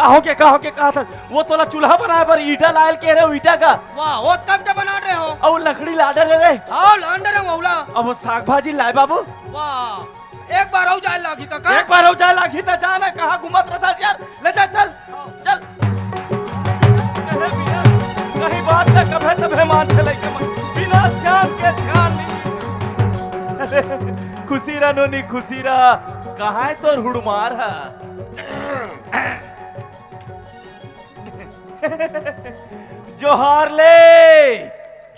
कहो के कहा था वो तोला चूल्हा बनाए पर ईटा लायल के रे ईटा का वाह वो कब से बना रहे हो और लकड़ी लाडे ले रे आओ लांडर मौला अब वो साग भाजी लाए बाबू वाह एक बार आओ जाए लागी काका एक बार हो जाए लाखी ता जाना कहाँ घुमत रहा था यार ले जा चल चल कहीं बात न कभे तभे मान थे लेके बिना श्याम के ध्यान नहीं खुशी रहा नोनी खुशी रहा कहाँ है तो हुड़मार है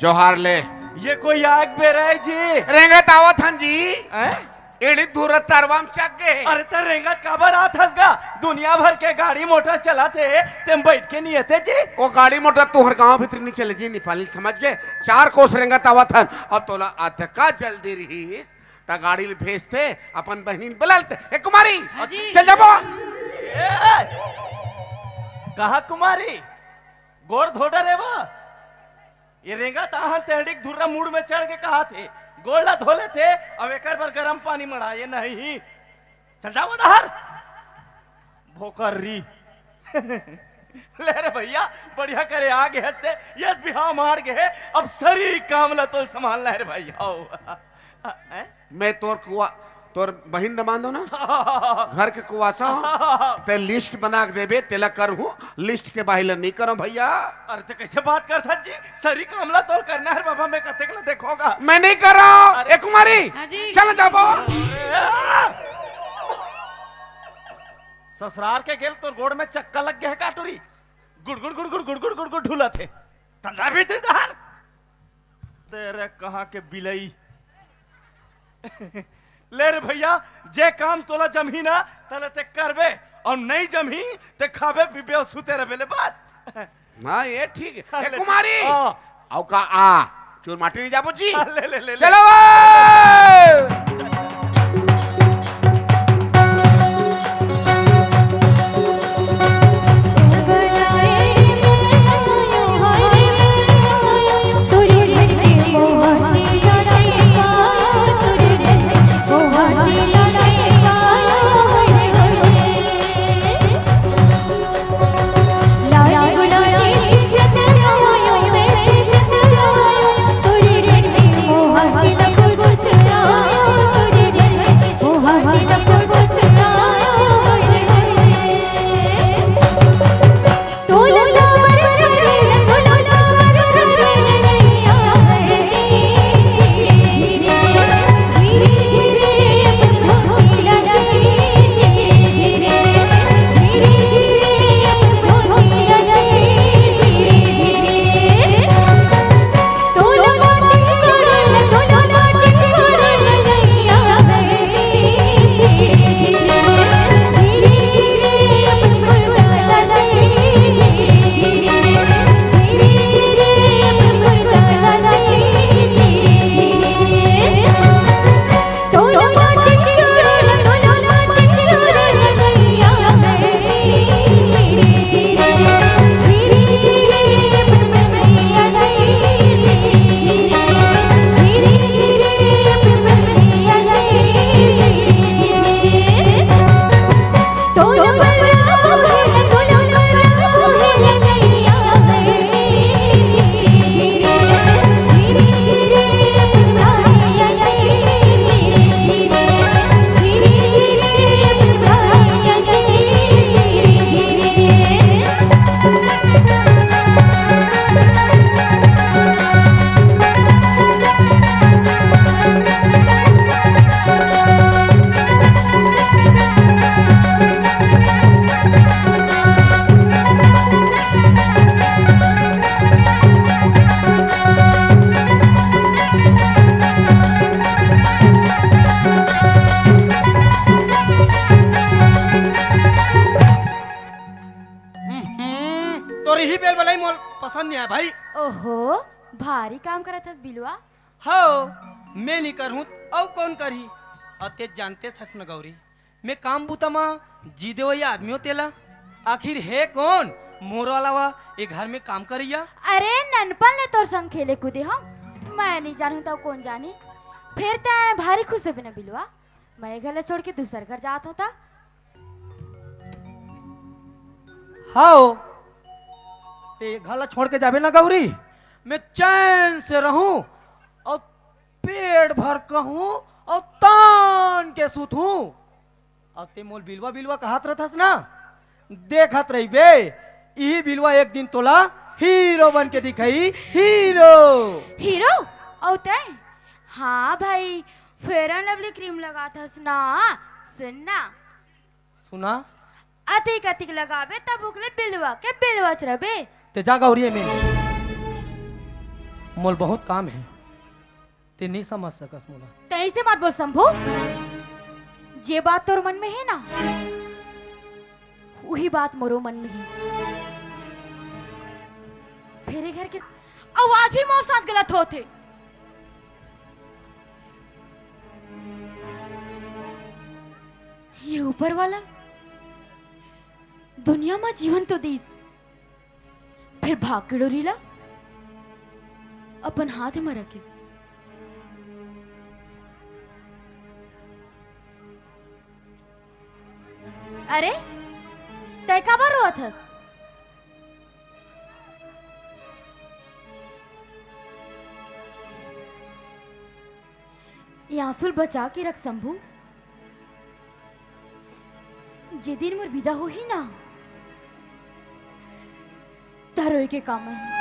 जोहार ले ये कोई आग बेरा है जी रेंगत आवत हन जी हैं? एड़ी दूर तरवाम चक गए अरे तर रेंगत काबर आत हसगा दुनिया भर के गाड़ी मोटर चलाते तुम बैठ के नहीं आते जी वो गाड़ी मोटर तुहर गांव भीतर नहीं चले जी नेपाली समझ गए 4 कोस रेंगत आवत हन और तोला अतका जल्दी रहीस ता गाड़ी भेजते अपन बहनी बुलाते ए कुमारी चल जाबो कहा कुमारी गोर धोडा रे बा ये रेंगा ताहन तेड़िक धुर्रा मूड में चढ़ के कहा थे गोला धोले थे अब एक पर गर्म पानी मड़ाए नहीं चल जाओ नहर भोकर्री ले रे भैया बढ़िया करे आगे हंसते ये बिहाव मार गए अब सरी काम ला तो संभालना है रे भैया मैं तोर बहिन दमान दो ना घर के कुआसा ते लिस्ट बना के देबे तेला करहूं लिस्ट के बाहिल नहीं करो भैया अरे तो कैसे बात करता जी सरी कामला तोल करना है बाबा मैं कते के देखोगा मैं नहीं कर रहा हूं ए कुमारी चल जाबो ससुराल के गेल तो गोड़ में चक्का लग गया है काटुरी गुड़ गुड़ गुड़ गुड़ गुड़ गुड़ गुड़ गुड़ ढूला थे तंजा भी थे दहर तेरे कहां के बिलई ले रे भैया जे काम तोला जमी ना तले ते करबे और नहीं जमी ते खाबे पीबे और सुते रहे बस हां ये ठीक है ए कुमारी आओ का चूर माटी नहीं जाबो जी ले चलो पसंद नहीं है भाई ओहो भारी काम करत हस बिलवा हाँ मैं नहीं करहूँ और कौन करी अते जानते छस न गौरी मैं काम बूता मा जी दे वही आदमी हो तेला आखिर है कौन मोर वाला ये घर में काम करिया अरे ननपन ले तोर संग खेले कूदे हम मैं नहीं जानू तो कौन जानी फिर ते भारी खुश बिना बिलवा मैं घर छोड़ के दूसर घर जात होता हाओ ते घाला छोड़ के जाबे ना गौरी, मैं चैन से रहूं और पेट भर कहूं और तान के सूतूं। और ते मोल बिलवा बिलवा कहत रहथस ना, देखत रही बे, यही बिलवा एक दिन तोला हीरो बन के दिखाई। हीरो हीरो औते? हाँ भाई, फेयर एंड लवली क्रीम लगा था ना, सुनना सुना अतिक अतिक लगाबे तब उगले बिलवा के बिलवा चरबे। ते जा गौरी में मोल बहुत काम है, ते नहीं समझ सकस मोला। तही से मत बोल शंभू, जे बात तोर मन में है ना वही बात मोरो मन में है। फेरे घर के आवाज भी मोर साथ गलत होते। ये ऊपर वाला दुनिया में जीवन तो दीस, फिर भाग के डोरीला अपन हाथ में रखे। अरे तय का बार रोआ थस? ये आंसू बचा के रख शंभू, जे दिन मोर विदा हो ही ना तारोय के काम है।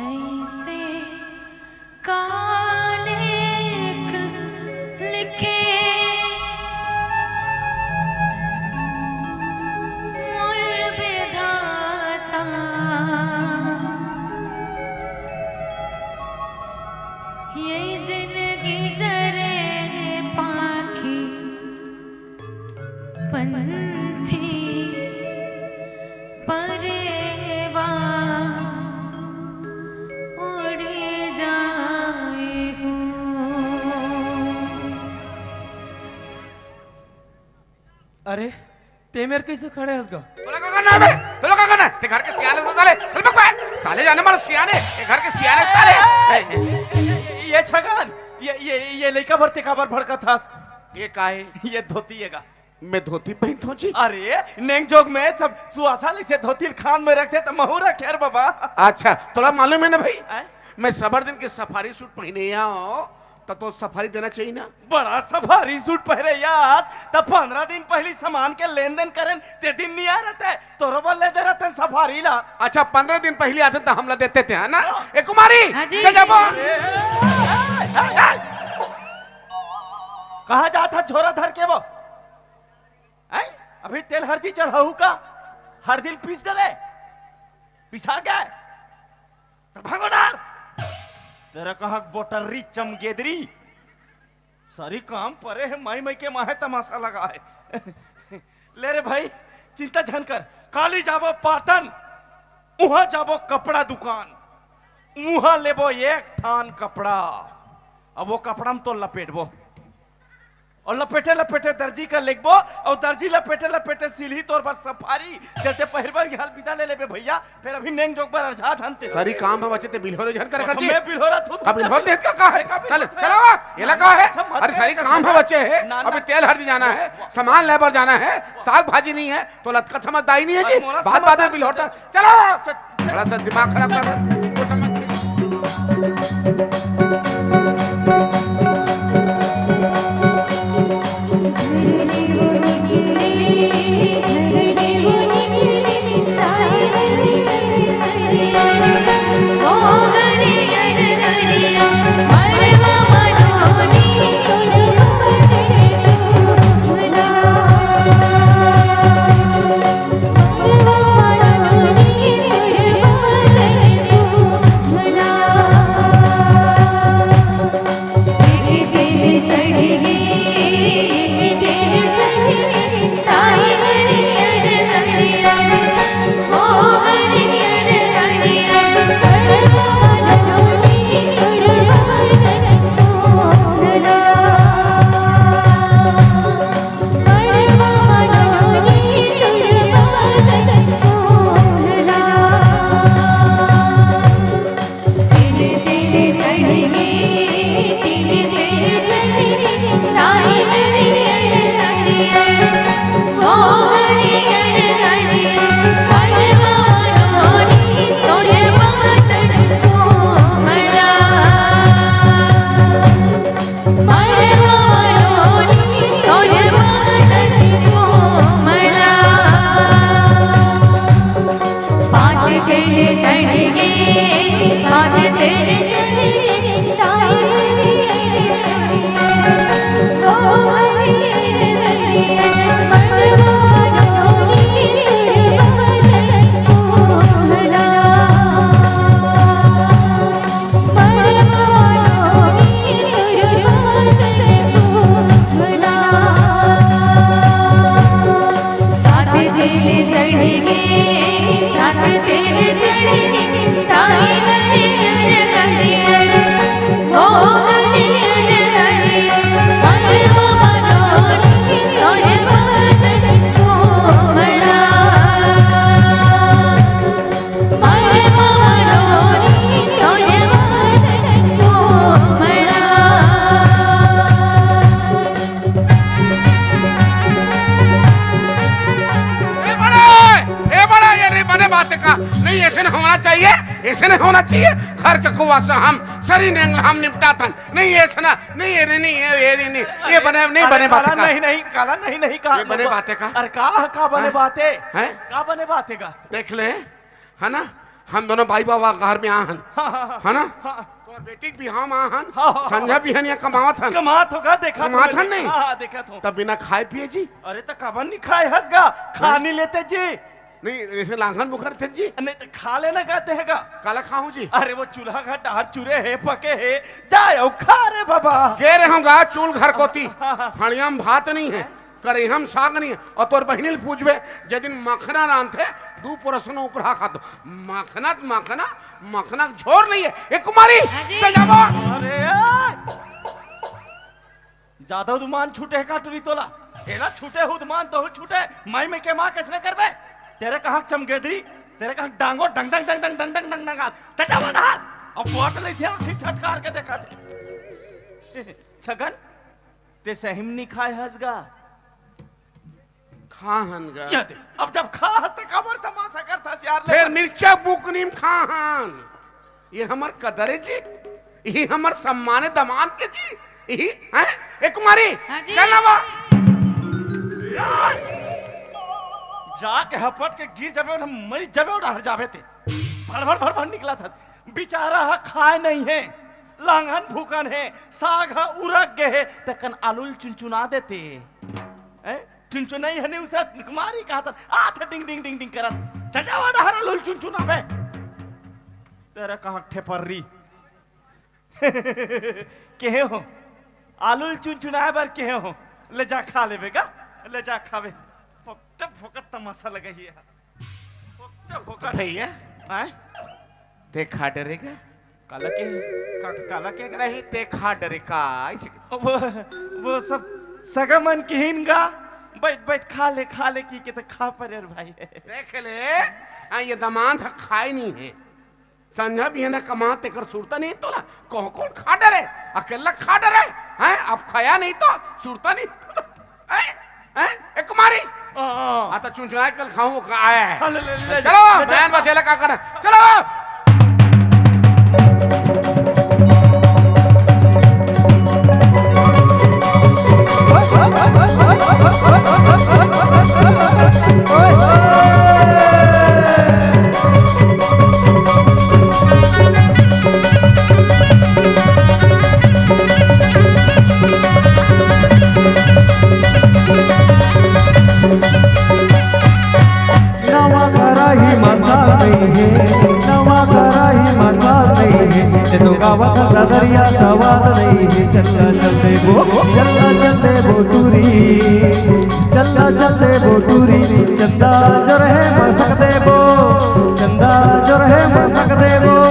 ऐसे कालेख लिखे मोर विधाता, ये जिंदगी जरे पाखी पंछी परेवा अरे ते मेरे कैसे खड़े हंस गा? तोला का करना है बे? तोला का करना है? ते घर के सियाने तो साले, चल बक बे। साले जाने मारो सियाने, ये घर के सियाने साले। ये छगन, ये लड़का भरते काबर भड़का था। ये काहे? ये धोती है का? मैं धोती पहनता जी। अरे नेंग जोग में सब सुआसाली से धोती खान में रखते तो महूरा खैर बाबा। अच्छा तोला मालूम है ना भाई, आए? मैं सबर दिन के सफारी सूट पहने आया तब तो सफारी देना चाहिए ना। बड़ा सफारी सूट पहरे यास, तब 15 दिन पहले सामान के लेन देन करें ते दिन नहीं आ रहता है, तोरो बोल ले दे रहते सफारी ला। अच्छा 15 दिन पहले आते तो हमला देते थे है ना। ए कुमारी हाँ जी। चल जाबो। कहाँ जाता झोरा धर के वो? आई? अभी तेल हल्दी चढ़ाऊ का, हल्दी पीस डले, पिसा गया तो भगोदार तेरा कहा बोटरी चमगेदरी सारी काम परे है, माई माई के माहे तमाशा लगा है। ले रे भाई चिंता झन कर, काली जाबो पाटन, वहां जाबो कपड़ा दुकान, वहां लेबो एक थान कपड़ा, अब वो कपड़ा में तो लपेटबो और लपेटे लपेटे दर्जी का लिखबो और दर्जी लपेटे लपेटे सिलही तोर पर सफारी जैसे पहिरबा हाल विदा ले लेबे भैया। फिर अभी नेंग जोग पर अर्झा जानते सारी काम हम बचे ते बिलहोरे झन कर जी। मैं बिलहोरा थू अब बिलहोर देत का है? चल चलो ये लगा है। अरे सारी काम हम बचे है, अभी तेल हल्दी जाना है, सामान लेबर जाना है, साग भाजी नहीं है तो लटका समझदारी नहीं है जी। बात बात में बिलहोर चलो बड़ा सा दिमाग खराब कर रहा वो समझ। मनवा मनोनी तुर बदन को नहीं होना चाहिए घर के कुआ से हम सरी ने हम निपटातन नहीं ये सना नहीं ये नहीं ये बने नहीं बने बातें का नहीं काला नहीं का ये बने बातें का अरे का बने बातें हैं का बने बातें का देख ले है ना हम दोनों भाई बाबा घर में आहन है ना तो बेटी भी हम आहन संजय भी हन या कमावत हन कमात होगा देखा कमात हन नहीं हां देखा तो तब बिना खाए पिए जी अरे तो काबन नहीं खाए हंसगा खा नहीं लेते जी नहीं ऐसे लांघन बुखर थे जी नहीं तो खा लेना कहते हैं का काला खाऊं जी अरे वो चूल्हा का डार चूरे है पके है जाओ खा रे बाबा कह रहे होगा चूल घर कोती हणियाम भात नहीं है करे हम साग नहीं है और तोर बहनिल पूछबे जे दिन मखना रांधे दू परसन ऊपर खा दो मखना झोर नहीं है एक कुमारी सजावो अरे ज्यादा दुमान छूटे का टुरी तोला एला छूटे हुदमान तो छूटे माई में के मां कैसे करबे तेरे कहा चमगेदरी तेरे कहा डांगो डंग डंग डंग डंग डंग डंग डंग तटा बना अब बोट ले थे आंखें छटकार के देखा थे छगन ते सहिम नहीं खाए हसगा खाहन गा या दे अब जब खा हंसते कबर तमाशा करता यार फिर मिर्चा बुकनीम खाहन ये हमर कदरे जी ये हमर सम्माने दमाद के जी यही हैं एक कुमारी चल ना जाके हपट के गिर जाबे और मरी जाबे और हर जाबे थे भर भर निकला था बेचारा हा खाए नहीं है लांघन भूखन है साग हा उरक गए है तकन आलू चुनचुना देते चुनचुनाई है नहीं उसे कुमारी कहा था आ था डिंग डिंग डिंग डिंग करत चचावा हर आलू चुनचुना बे तेरा कहा ठेपर्री के हो आलू चुनचुनाए बार के हो ले जा खा लेबेगा ले जा खावे फोकट तमाशा लगा ही है भैया आए ते खा डरेगा काला के नहीं ते खा डरेगा वो सब सगमन की हिनगा बैठ खा ले की के तो खा पर भाई देख ले ये दमाद खाए नहीं है संझा भी है ना कमाते कर सुरता नहीं तो ना कौन खा डरे अकेला खा डरे हैं अब खाया नहीं तो सुरता नहीं तो एक कुमारी आता चुनचुनाए कल खाऊं का आया है चलो बहन बचेला का कर चलो गावत दरिया सवाद नहीं है चलना चलते वो टूरी चलना चलते वो टूरी चंदा जो रहे मसक दे वो चंदा जो रहे मसक दे वो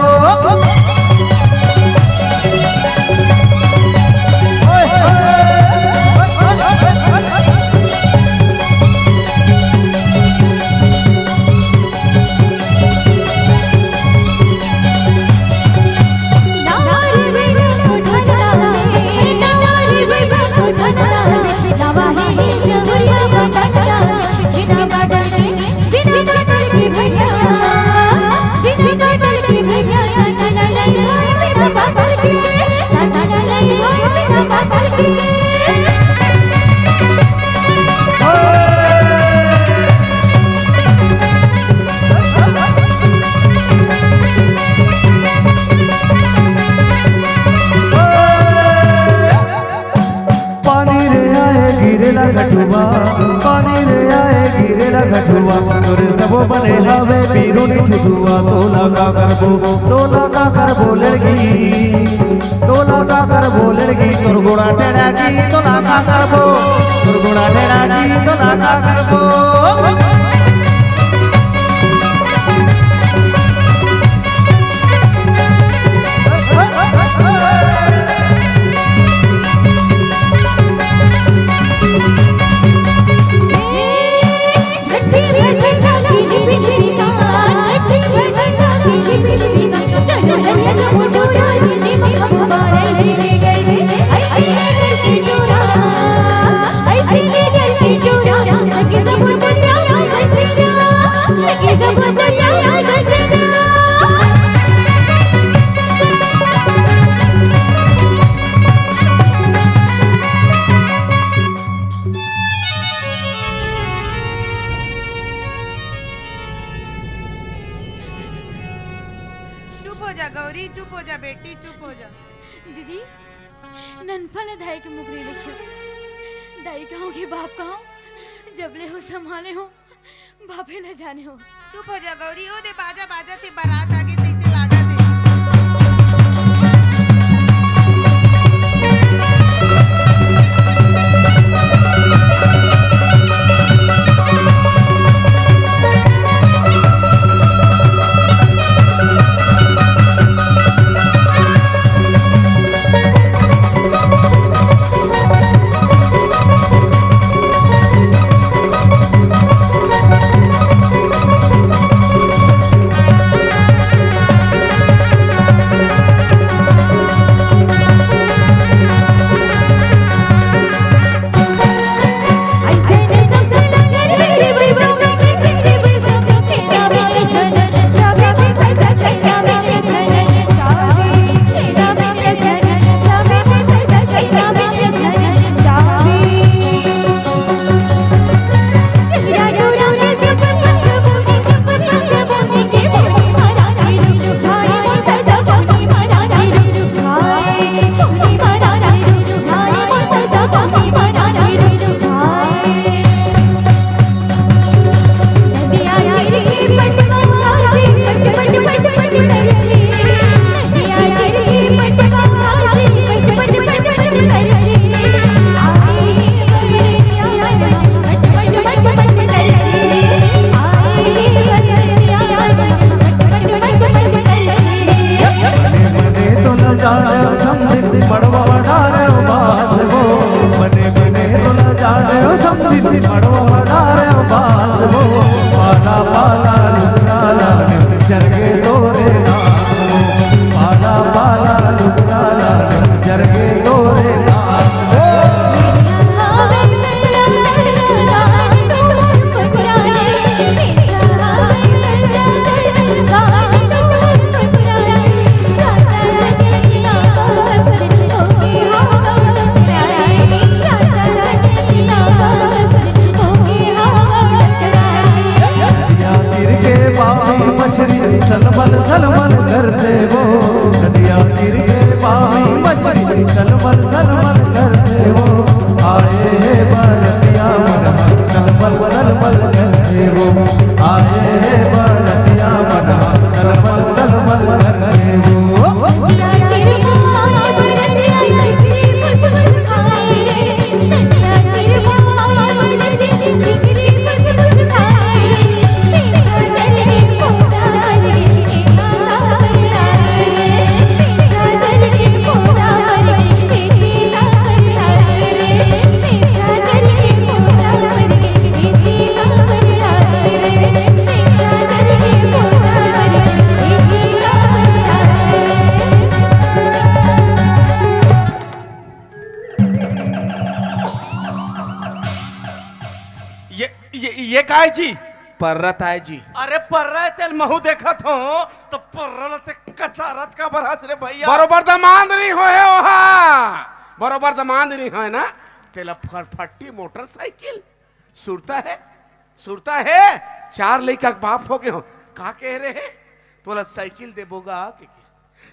बने हवे पीरो नी ठुठुआ तोला का करबो लड़की तोला का करबो लड़की तोर गोड़ा टेढ़ा की तोला का करबो तोर गोड़ा टेढ़ा की तोला का करबो ऐसे बेटी चुप हो जा। दीदी ननफा ने दाई के मुकरी लिखे दाई कहो कि बाप कहो जब ले हो संभाले हो बापे ले जाने हो। चुप हो जा गौरी, ओ दे बाजा बाजा थे बारात आगे तैसे लागा थे। ये काय जी पर्रत है जी। अरे पर्रा तेल महू देखत हो तो पर्रा ते कचारत का बरहस रे भैया बरोबर दमांद नहीं होए ओहा बरोबर दमांद नहीं होए ना तेला फटफटी मोटरसाइकिल सुरता है 4 लड़का बाप हो गए हो का कह रहे हैं तोला साइकिल देबोगा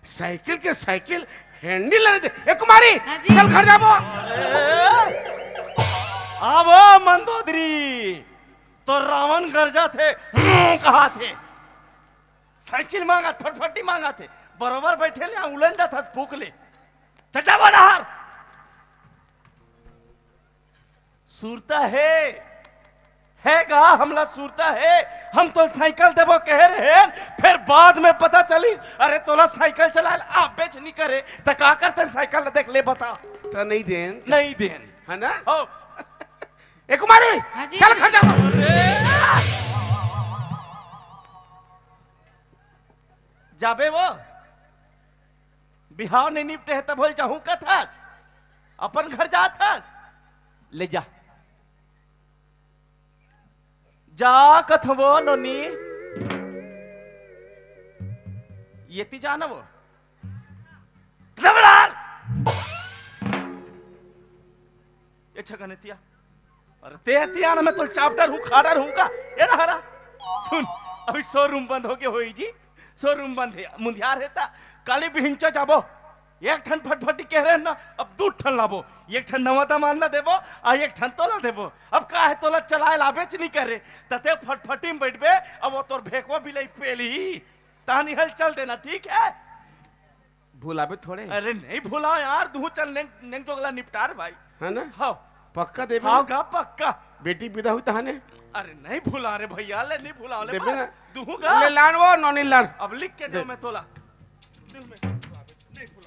साइकिल के साइकिल हैंडल नहीं दे ए कुमारी चल घर जाबो आवो मंदोदरी तो रावण गरजा थे कहा थे साइकिल मांगा फटफटी मांगा थे बरोबर बैठे ले उलंदा था फूक ले चचा बाहर सूरता है गा हमला सूरता है हम तो साइकिल देबो कह रहे हैं फिर बाद में पता चली अरे तोला साइकिल चला आप बेच नहीं करे तो का करते साइकिल देख ले बता तो नहीं देन है ना हो ए कुमारी चल घर जाओ जाबे वो बिहार नहीं निपटे है तब हो जाऊं कथास अपन घर जाथास ले जा कथवो नोनी ये ती जाना वो ये छगनतिया अरे तेतिया ना मैं तो चैप्टर हूँ खाड़ा हूँ का ये ना हरा सुन अभी शोरूम बंद हो गया होई जी शोरूम बंद है मुंदियार है ता काली बिहिंचा जाबो एक ठन फटफटी कह रहे हैं ना, अब 2 ठन लाबो, एक ठन नवा दामान ला देबो और एक ठन तोला देबो। अब का है तोला चलाए लाबेच नहीं करे तते फटफटी में बैठबे, अब वो तोर भेकवा बिलाई पेली तानी हल चल देना, ठीक है? भूलाबे थोड़े। अरे नहीं भूला यार, दू चल नेंग जोगला निपटार भाई, है ना? हाँ पक्का देबे? हाँ का पक्का। बेटी विदा हुई तहाने? अरे नहीं भूला रे भैया, ले नहीं भूला ले देबे ना? दूंगा। ले लान वो नॉनी लान। अब लिख के दो, मैं तोला दिल में नहीं भूला।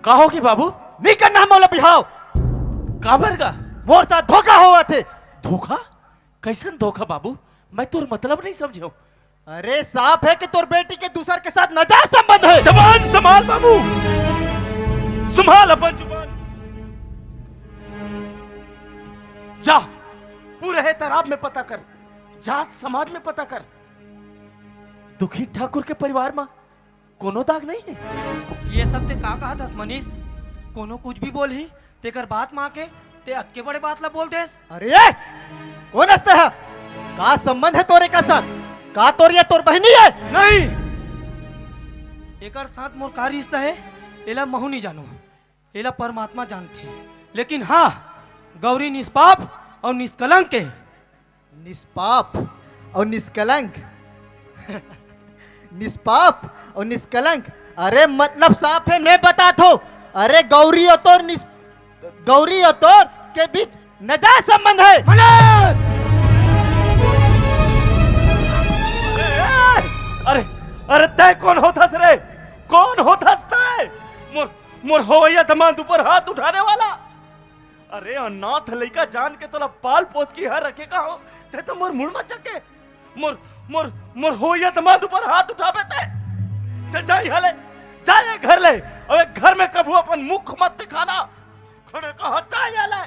कहो कि बाबू नहीं करना हम वाला बिहाव। काबर का मोर साथ धोखा हुआ थे। धोखा? कैसन धोखा बाबू? मैं तोर मतलब नहीं समझो। अरे साफ है कि तोर बेटी के दूसर के साथ नाजायज संबंध है। जबान संभाल बाबू, संभाल अपन जुबान। जा पूरे है तराब में पता कर, जात समाज में पता कर। दुखी ठाकुर के परिवार में कोनो दाग नहीं है। ये सब ते का कहा दस मनीष, कोनो कुछ भी बोल ही तेकर बात माँ के ते अतके बड़े बात ला बोल देस। अरे ये कौन हंसते है? का संबंध है तोरे का साथ? का तोरिया तोर बहनी है? नहीं, एकर साथ मोर का रिश्ता है एला महू नहीं जानो, एला परमात्मा जानते हैं। लेकिन हाँ, गौरी निष्पाप और निष्कलंक है। निष्पाप और निष्कलंक निष्पाप और निष्कलंक, अरे मतलब साफ है, मैं बता दो। अरे गौरी और तोर के बीच नाजायज संबंध है। अरे अरे तय कौन होथस रे? कौन होथस तय? मोर होया दमाद ऊपर हाथ उठाने वाला। अरे अनाथ लइका जान के तोला पाल पोस की हर रखे का हो ते तो मोर मुड़ मचा के मोर होया दमाद ऊपर हाथ उठावे ते। चल जा हले, जाए घर ले। अबे घर में कभू अपन मुख मत दिखाना, खड़े कहा जाए हले।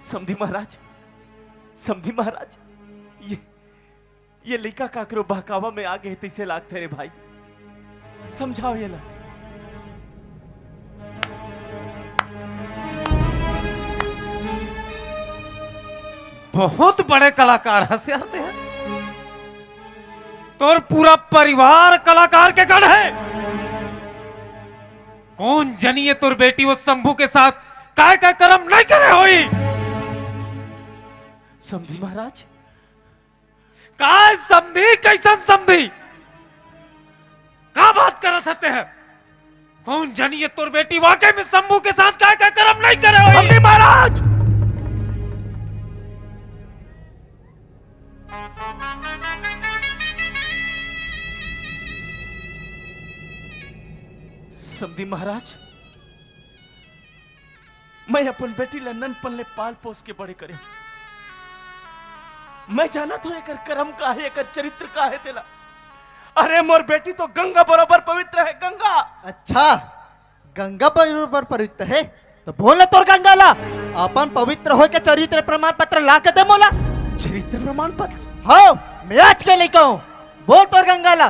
समधी महाराज ये लइका काकरो बहकावा में आ गए तैसे लागते रे भाई, समझाओ ये ला। बहुत बड़े कलाकार हंसते हैं, तोर पूरा परिवार कलाकार के गढ़ है। कौन जनिए तोर बेटी वो शंभू के साथ काय काय कर्म नहीं करे होई। समधी महाराज, काय समधी कैसन समधी? का बात करत हते हैं? कौन जानिए तोर बेटी वाकई में शंभू के साथ काय काय कर्म नहीं करे होई? समधी महाराज, समधी महाराज, मैं अपन बेटी लन्नन पल्ले पाल पोस के बड़े करे। मैं जाना तो एकर कर्म का है, एकर चरित्र का है तेला। अरे मोर बेटी तो गंगा बराबर पवित्र है, गंगा। अच्छा, गंगा बराबर पवित्र है तो बोल तोर गंगा ला अपन पवित्र हो के चरित्र प्रमाण पत्र ला के दे मोला। चरित्र प्रमाण पत्र? हाँ, मैं आज के लेके हूँ, बोल तोर गंगा ला।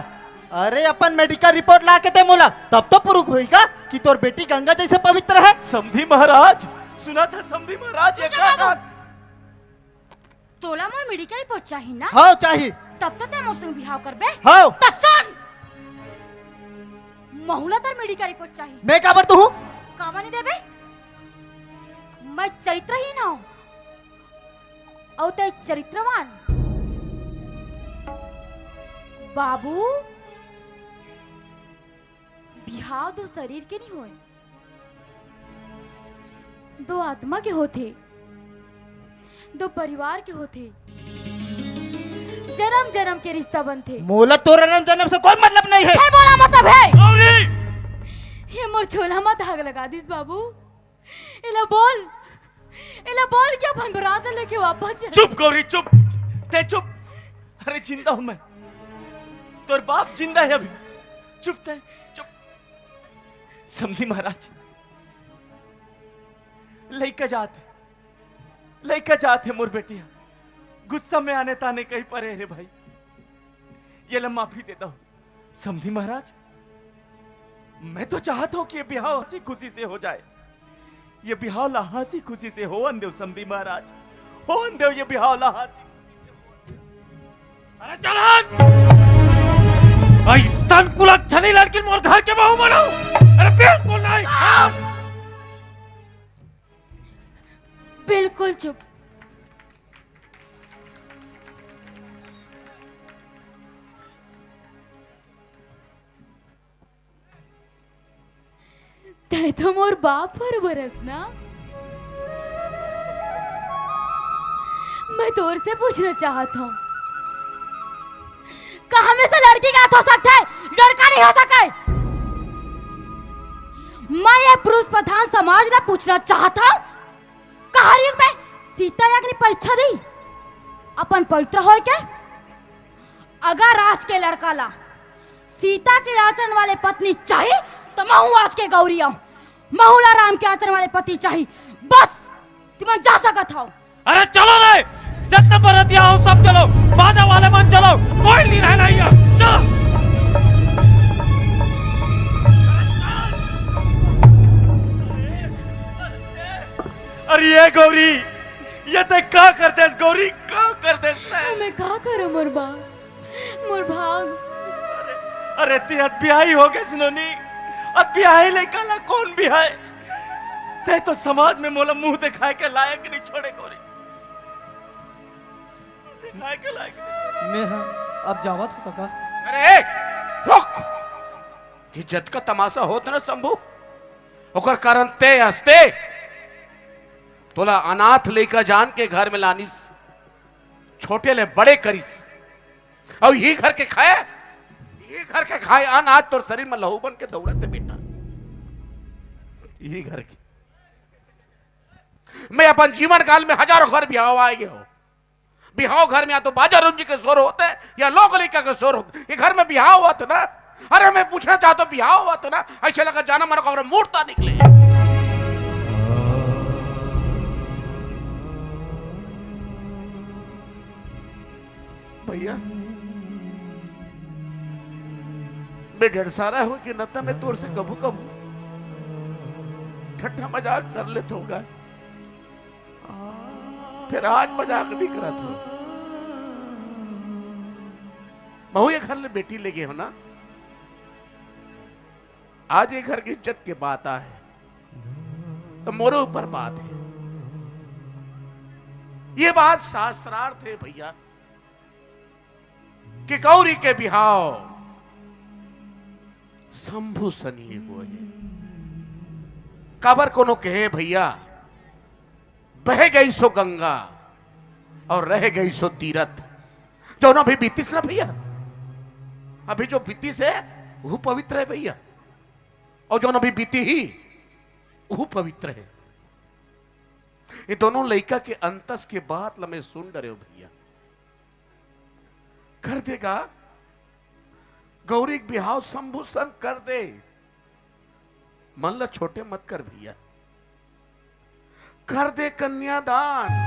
अरे अपन मेडिकल रिपोर्ट ला के दे मोला, तब तो प्रूफ होगा कि तोर बेटी गंगा जैसे पवित्र है। समधी महाराज, सुना था समधी महाराज ये का तोला मोर मेडिकल रिपोर्ट चाहिए ना? हाँ चाहिए। तब तो ते मोर संग बिहाव करबे। हाँ। तो सुन, महुला तर मेडिकल रिपोर्ट चाहिए। मैं का बरतू हूँ? कावा नहीं देबे? मैं चरित्रहीन हूँ और ते चरित्रवान। बाबू, बिहाव दो शरीर के नहीं होए, दो आत्मा के होते, दो परिवार के होते, जन्म जन्म के रिश्ता बनते। मोला तोर जन्म जन्म से कोई मतलब नहीं है। बोला मतलब है गौरी, ये मोर छोला मत आग लगा दिस बाबू। इला बोल क्या भनभरात लेके वापस जा। चुप गौरी, चुप, ते चुप। अरे जिंदा हूं मैं, तोर बाप जिंदा है अभी। चुप ते चुप। समधी महाराज, लइका जात है मोर बेटिया, गुस्सा में आने ताने कहीं परे रे भाई, ये ला माफी दे दो। समधी महाराज, मैं तो चाहता हूं कि ये बिहाव हंसी खुशी से हो जाए, ये बिहाव ला हंसी खुशी से हो अंदेव। समधी महाराज, हो अंदेव ये बिहाव ला हंसी खुशी से। अरे चल ऐसा कुलच्छनी लड़की मोर घर के बहू बनाओ। अरे बिल्कुल नहीं। बिल्कुल चुप। ते तो मोर बाप पर बरस ना। मैं तोर से पूछना चाहता हूँ, कहाँ में से लड़की का हाथ हो सकता है, लड़का नहीं हो सका है? मैं ये पुरुष प्रधान समाज ना पूछना चाहता हूँ, कहा युग में सीता याग्नि परीक्षा दी अपन पवित्र हो के? अगर आज के लड़का ला सीता के आचरण वाले पत्नी चाहिए तो महू आज के गौरिया, महुला राम के आचरण वाले पति चाहिए। बस तुम जा सकत हो। अरे चलो रे, जितने बरतिया हो सब चलो, बाजा वाले मन चलो, कोई नहीं रहना यहाँ, चलो। अरे ये गौरी, ये ते क्या करते इस गौरी, क्या करते इसने? मैं क्या करूं मोर भाग। अरे ती ब्याही हो गए सिनोनी, अब ब्याही लेकर ला कौन ब्याहे? ते तो समाज में मोला मुंह दिखाए के लायक नहीं छोड़े गौरी, दिखाए के लायक नहीं। मैं हाँ अब जावत हो काका। अरे रुक, इज्जत का तमाशा होत ना शंभू, ओकर कारण ते हंसते तोला अनाथ लेकर जान के घर में लानिस, छोटे ले बड़े करिस, और ये घर के खाए, ये घर के खाए अनाज तोर शरीर में लहू बन के दौड़ते बेटा, यही घर की। मैं अपन जीवन काल में हजारों घर बिहाव आए गए हो, बिहाव घर में या तो बाजा रुंजी के शोर होते हैं या लोक लेकर के शोर होते, ये घर में बिहाव हुआ था ना। अरे मैं पूछना चाहता हूं बिहाव हुआ था ना, ऐसे लगा जाना मरा और मूर्ता निकले। भैया मैं ढेर सारा हो कि नता में तोर से कबू कबू ठट्ठा मजाक कर लेते होगा, फिर आज मजाक नहीं करा था। बहु ये घर ले बेटी ले गए हो ना, आज ये घर की इज्जत की बात है तो मोरे ऊपर बात है। ये बात शास्त्रार्थ है भैया कि गौरी के बिहाव शंभु सनी हुए काबर कोनो कहे भैया बह गई सो गंगा और रह गई सो तीरथ जो ना भी बीतीस ना भैया अभी जो बीती से वो पवित्र है भैया और जो ना भी बीती ही वो पवित्र है। ये दोनों लड़का के अंतस के बात लमे सुन डरे हो भैया कर देगा गौरी बिहाव शंभु सन कर दे मन ला छोटे मत कर भैया कर दे कन्यादान।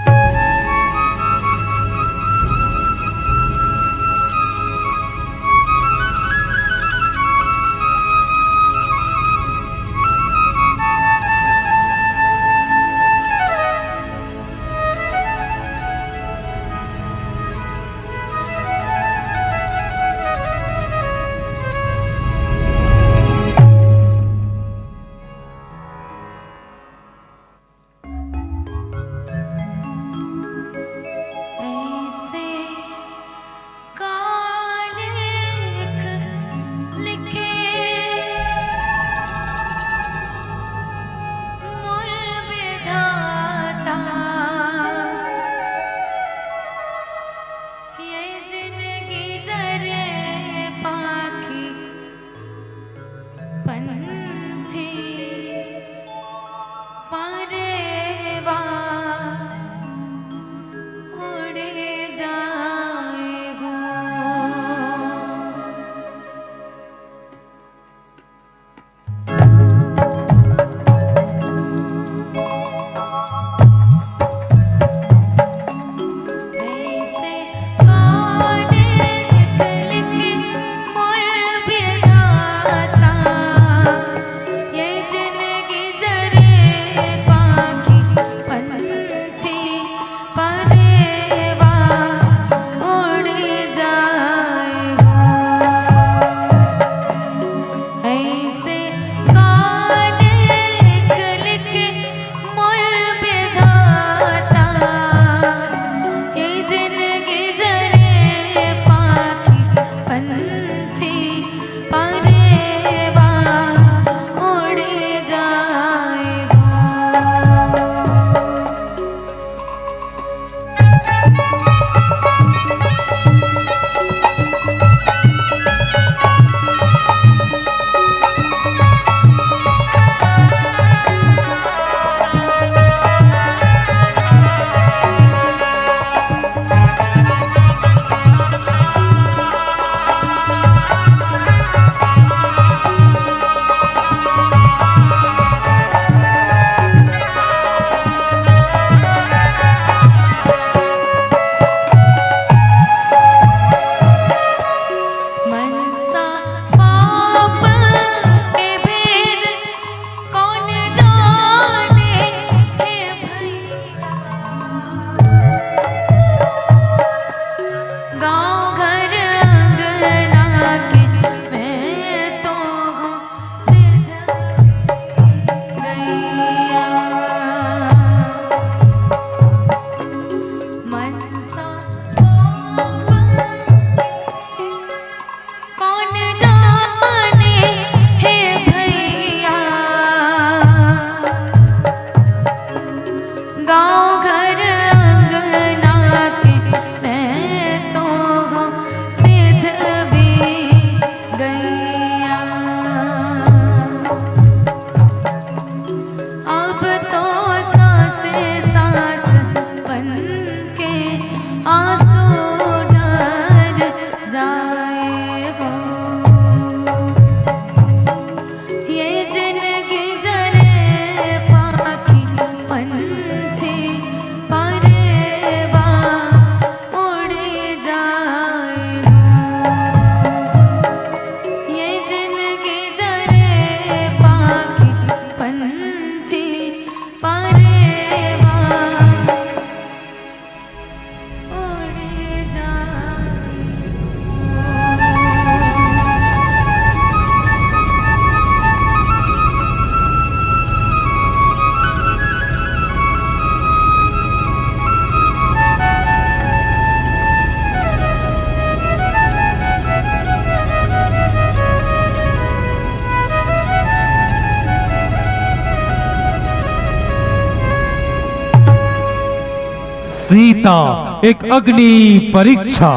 सीता एक अग्नि परीक्षा।